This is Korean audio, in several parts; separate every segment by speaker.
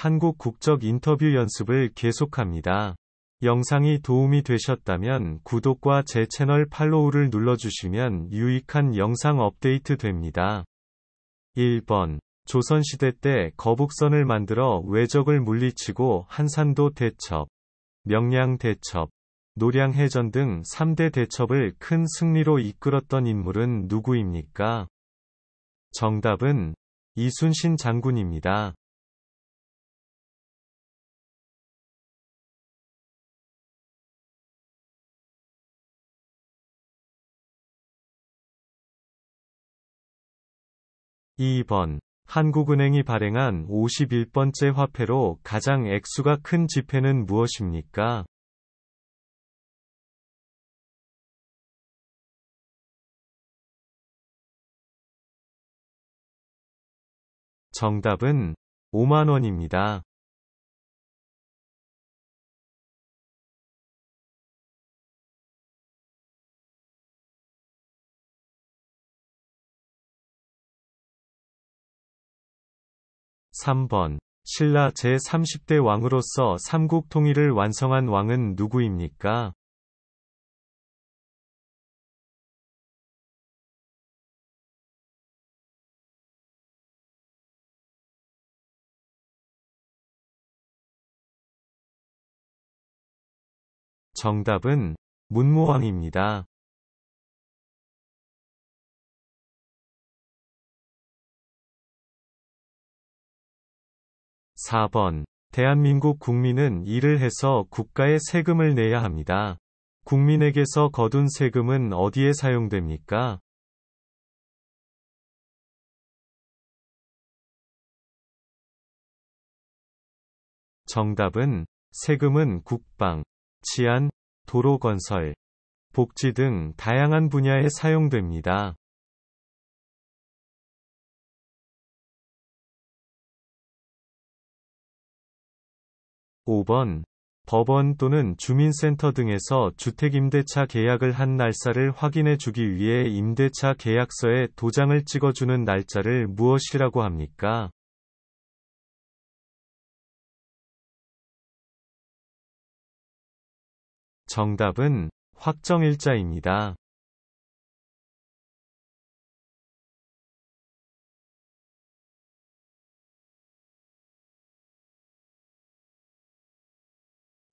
Speaker 1: 한국 국적 인터뷰 연습을 계속합니다. 영상이 도움이 되셨다면 구독과 제 채널 팔로우를 눌러주시면 유익한 영상 업데이트 됩니다. 1번. 조선시대 때 거북선을 만들어 외적을 물리치고 한산도 대첩, 명량 대첩, 노량해전 등 3대 대첩을 큰 승리로 이끌었던 인물은 누구입니까? 정답은 이순신 장군입니다. 2번. 한국은행이 발행한 51번째 화폐로 가장 액수가 큰 지폐는 무엇입니까? 정답은 5만원입니다. 3번. 신라 제30대 왕으로서 삼국 통일을 완성한 왕은 누구입니까? 정답은 문무왕입니다. 4번. 대한민국 국민은 일을 해서 국가에 세금을 내야 합니다. 국민에게서 거둔 세금은 어디에 사용됩니까? 정답은 세금은 국방, 치안, 도로 건설, 복지 등 다양한 분야에 사용됩니다. 5번. 법원 또는 주민센터 등에서 주택임대차 계약을 한 날짜를 확인해 주기 위해 임대차 계약서에 도장을 찍어주는 날짜를 무엇이라고 합니까? 정답은 확정일자입니다.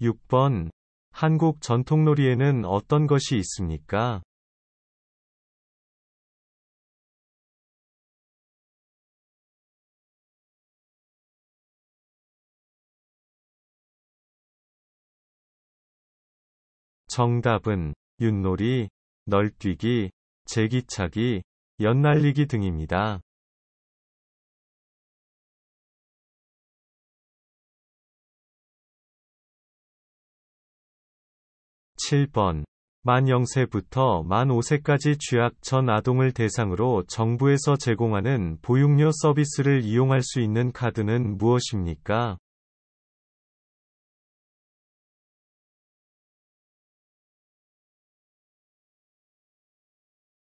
Speaker 1: 6번. 한국 전통놀이에는 어떤 것이 있습니까? 정답은 윷놀이, 널뛰기, 제기차기, 연날리기 등입니다. 7번. 만 0세부터 만 5세까지 취약 전 아동을 대상으로 정부에서 제공하는 보육료 서비스를 이용할 수 있는 카드는 무엇입니까?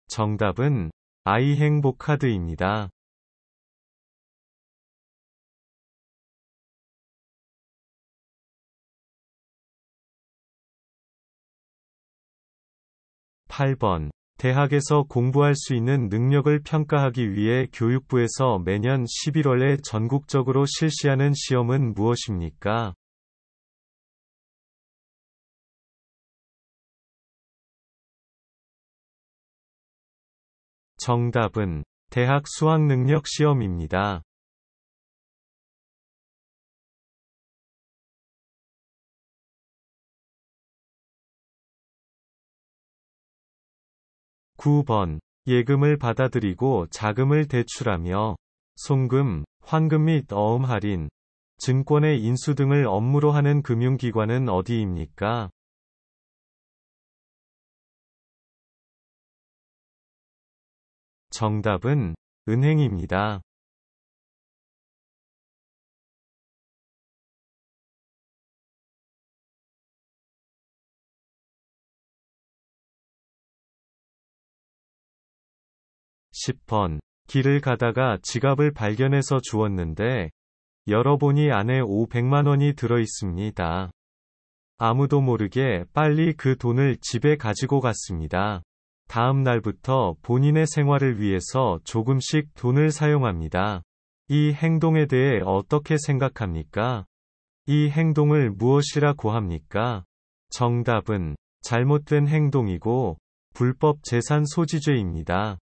Speaker 1: 정답은 아이 행복 카드입니다. 8번. 대학에서 공부할 수 있는 능력을 평가하기 위해 교육부에서 매년 11월에 전국적으로 실시하는 시험은 무엇입니까? 정답은 대학 수학능력 시험입니다. 9번. 예금을 받아들이고 자금을 대출하며 송금, 환급 및 어음 할인, 증권의 인수 등을 업무로 하는 금융기관은 어디입니까? 정답은 은행입니다. 10번. 길을 가다가 지갑을 발견해서 주웠는데 열어보니 안에 500만 원이 들어 있습니다. 아무도 모르게 빨리 그 돈을 집에 가지고 갔습니다. 다음 날부터 본인의 생활을 위해서 조금씩 돈을 사용합니다. 이 행동에 대해 어떻게 생각합니까? 이 행동을 무엇이라고 합니까? 정답은 잘못된 행동이고 불법 재산 소지죄입니다.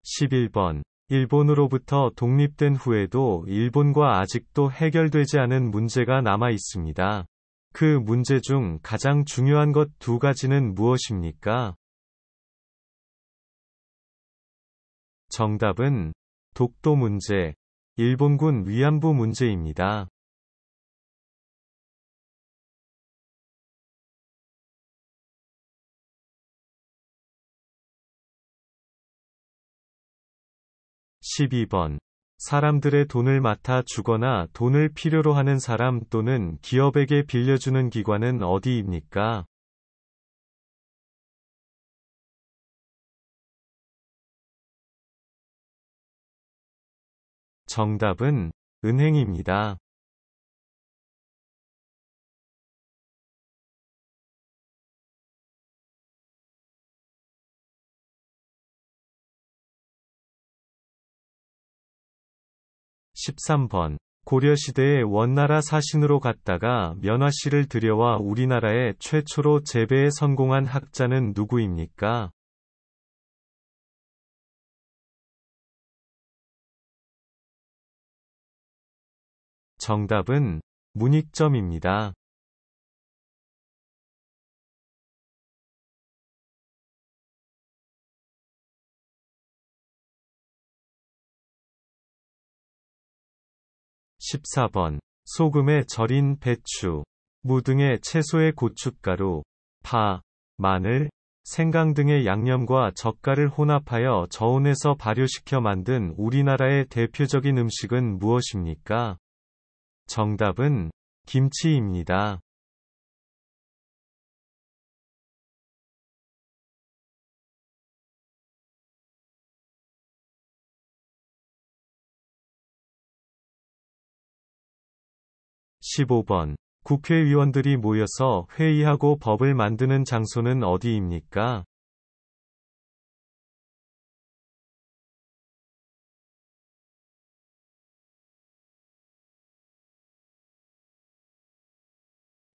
Speaker 1: 11번. 일본으로부터 독립된 후에도 일본과 아직도 해결되지 않은 문제가 남아 있습니다. 그 문제 중 가장 중요한 것 두 가지는 무엇입니까? 정답은 독도 문제, 일본군 위안부 문제입니다. 12번. 사람들의 돈을 맡아 주거나 돈을 필요로 하는 사람 또는 기업에게 빌려주는 기관은 어디입니까? 정답은 은행입니다. 13번. 고려시대에 원나라 사신으로 갔다가 면화씨를 들여와 우리나라에 최초로 재배에 성공한 학자는 누구입니까? 정답은 문익점입니다. 14번. 소금에 절인 배추, 무 등의 채소의 고춧가루, 파, 마늘, 생강 등의 양념과 젓갈을 혼합하여 저온에서 발효시켜 만든 우리나라의 대표적인 음식은 무엇입니까? 정답은 김치입니다. 15번. 국회의원들이 모여서 회의하고 법을 만드는 장소는 어디입니까?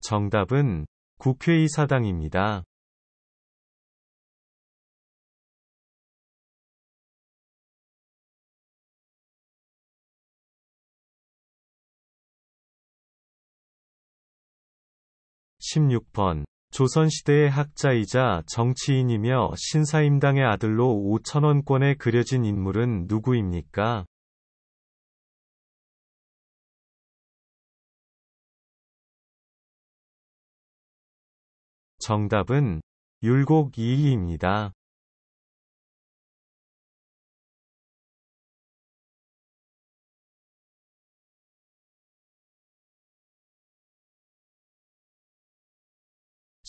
Speaker 1: 정답은 국회의사당입니다. 16번. 조선시대의 학자이자 정치인이며 신사임당의 아들로 5천원권에 그려진 인물은 누구입니까? 정답은 율곡 이이입니다.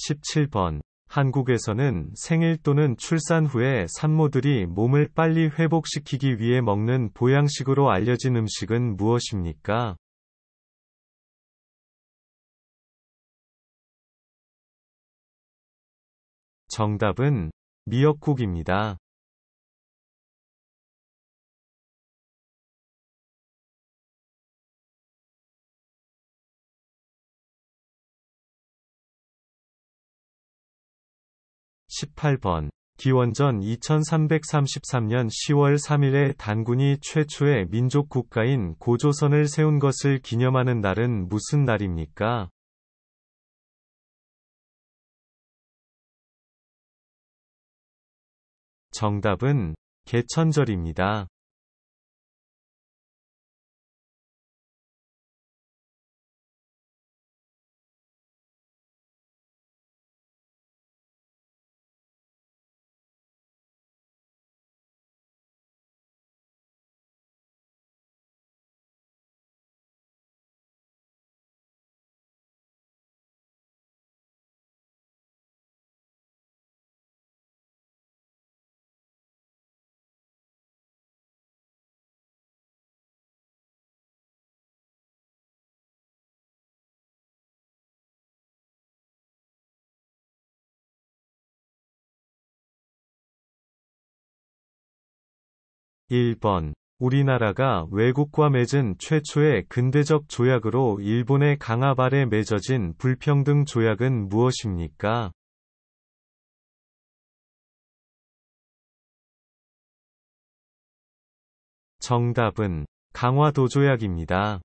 Speaker 1: 17번. 한국에서는 생일 또는 출산 후에 산모들이 몸을 빨리 회복시키기 위해 먹는 보양식으로 알려진 음식은 무엇입니까? 정답은 미역국입니다. 18번. 기원전 2333년 10월 3일에 단군이 최초의 민족 국가인 고조선을 세운 것을 기념하는 날은 무슨 날입니까? 정답은 개천절입니다. 1번. 우리나라가 외국과 맺은 최초의 근대적 조약으로 일본의 강압 아래 맺어진 불평등 조약은 무엇입니까? 정답은 강화도조약입니다.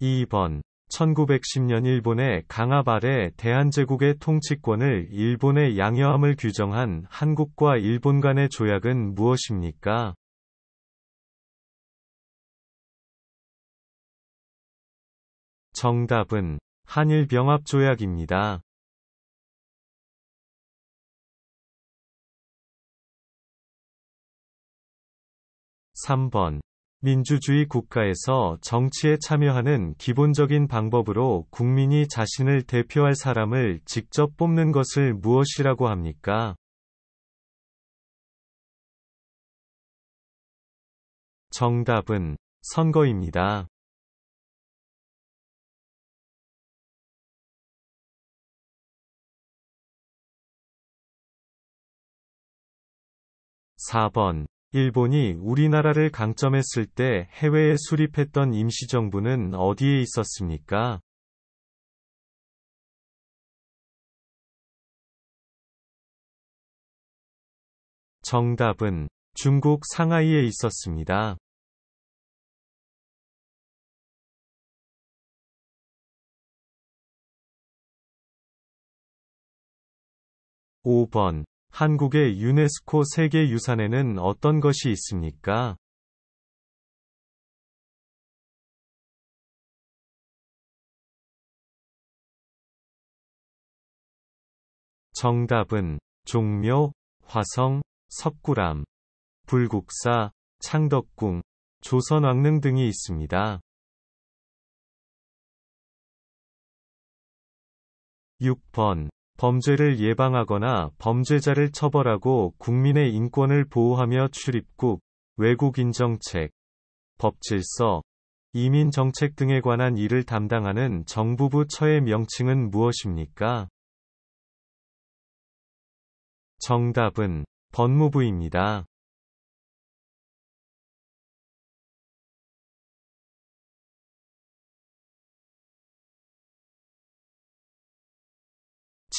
Speaker 1: 2번. 1910년 일본의 강압 아래 대한제국의 통치권을 일본에 양여함을 규정한 한국과 일본 간의 조약은 무엇입니까? 정답은 한일병합조약입니다. 3번. 민주주의 국가에서 정치에 참여하는 기본적인 방법으로 국민이 자신을 대표할 사람을 직접 뽑는 것을 무엇이라고 합니까? 정답은 선거입니다. 4번. 일본이 우리나라를 강점했을 때 해외에 수립했던 임시정부는 어디에 있었습니까? 정답은 중국 상하이에 있었습니다. 5번. 한국의 유네스코 세계유산에는 어떤 것이 있습니까? 정답은 종묘, 화성, 석굴암, 불국사, 창덕궁, 조선왕릉 등이 있습니다. 6번. 범죄를 예방하거나 범죄자를 처벌하고 국민의 인권을 보호하며 출입국, 외국인정책, 법질서, 이민정책 등에 관한 일을 담당하는 정부부 처의 명칭은 무엇입니까? 정답은 법무부입니다.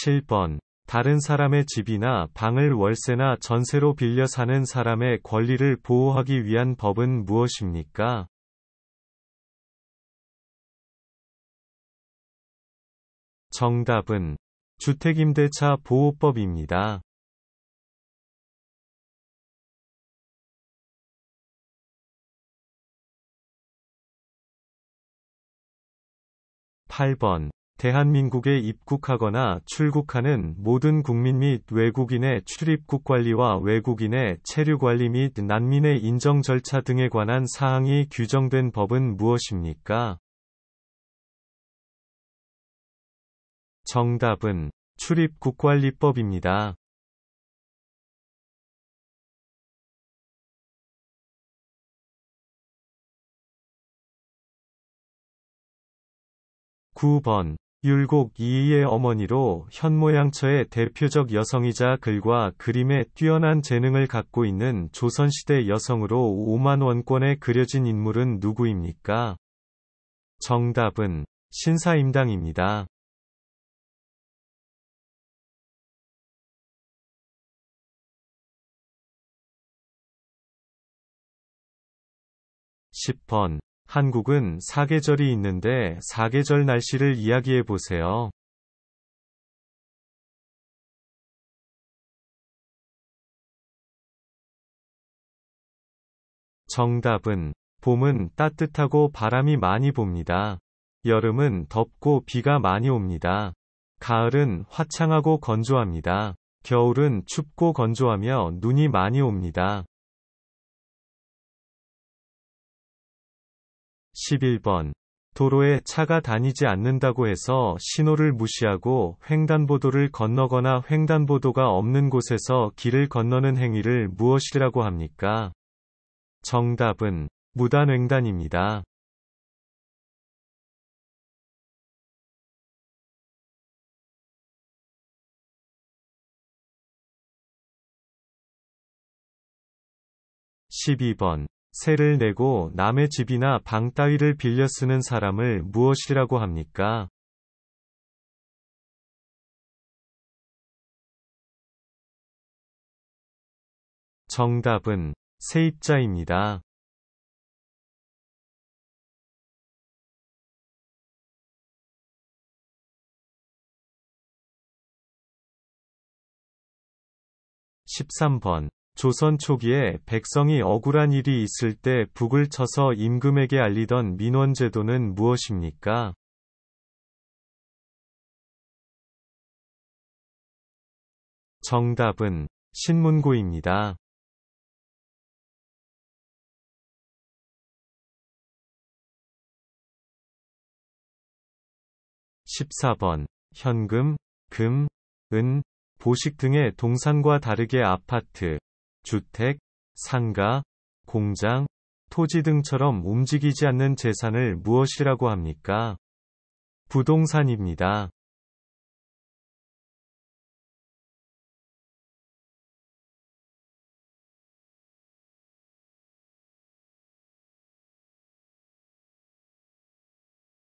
Speaker 1: 7번. 다른 사람의 집이나 방을 월세나 전세로 빌려 사는 사람의 권리를 보호하기 위한 법은 무엇입니까? 정답은 주택임대차 보호법입니다. 8번. 대한민국에 입국하거나 출국하는 모든 국민 및 외국인의 출입국 관리와 외국인의 체류 관리 및 난민의 인정 절차 등에 관한 사항이 규정된 법은 무엇입니까? 정답은 출입국관리법입니다. 9번. 율곡 이이의 어머니로 현모양처의 대표적 여성이자 글과 그림에 뛰어난 재능을 갖고 있는 조선시대 여성으로 5만 원권에 그려진 인물은 누구입니까? 정답은 신사임당입니다. 10번. 한국은 사계절이 있는데 사계절 날씨를 이야기해 보세요. 정답은 봄은 따뜻하고 바람이 많이 붑니다. 여름은 덥고 비가 많이 옵니다. 가을은 화창하고 건조합니다. 겨울은 춥고 건조하며 눈이 많이 옵니다. 11번. 도로에 차가 다니지 않는다고 해서 신호를 무시하고 횡단보도를 건너거나 횡단보도가 없는 곳에서 길을 건너는 행위를 무엇이라고 합니까? 정답은 무단횡단입니다. 12번. 세를 내고 남의 집이나 방 따위를 빌려 쓰는 사람을 무엇이라고 합니까? 정답은 세입자입니다. 13번. 조선 초기에 백성이 억울한 일이 있을 때 북을 쳐서 임금에게 알리던 민원제도는 무엇입니까? 정답은 신문고입니다. 14번. 현금, 금, 은, 보식 등의 동산과 다르게 아파트, 주택, 상가, 공장, 토지 등처럼 움직이지 않는 재산을 무엇이라고 합니까? 부동산입니다.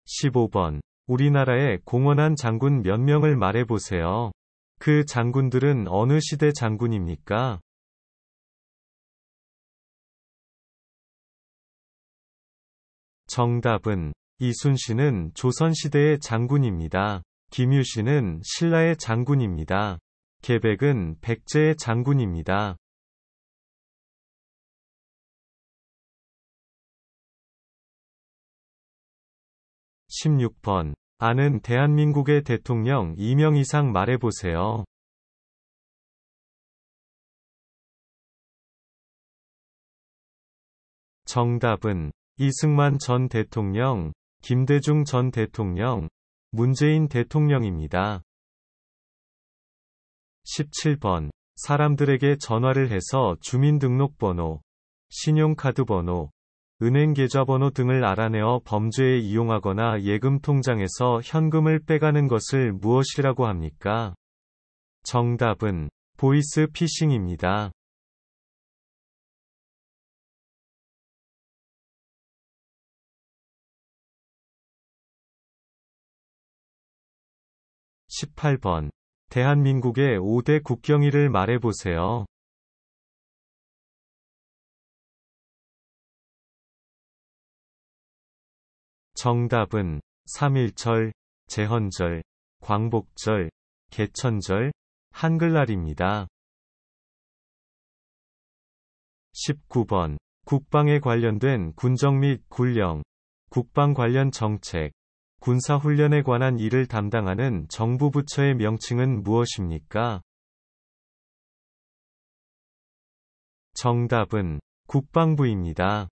Speaker 1: 15번. 우리나라에 공헌한 장군 몇 명을 말해보세요. 그 장군들은 어느 시대 장군입니까? 정답은 이순신은 조선시대의 장군입니다. 김유신은 신라의 장군입니다. 계백은 백제의 장군입니다. 16번. 아는 대한민국의 대통령 2명 이상 말해보세요. 정답은 이승만 전 대통령, 김대중 전 대통령, 문재인 대통령입니다. 17번. 사람들에게 전화를 해서 주민등록번호, 신용카드번호, 은행계좌번호 등을 알아내어 범죄에 이용하거나 예금통장에서 현금을 빼가는 것을 무엇이라고 합니까? 정답은 보이스 피싱입니다. 18번. 대한민국의 5대 국경일을 말해보세요. 정답은 3.1절, 제헌절, 광복절, 개천절, 한글날입니다. 19번. 국방에 관련된 군정 및 군령, 국방 관련 정책, 군사훈련에 관한 일을 담당하는 정부 부처의 명칭은 무엇입니까? 정답은 국방부입니다.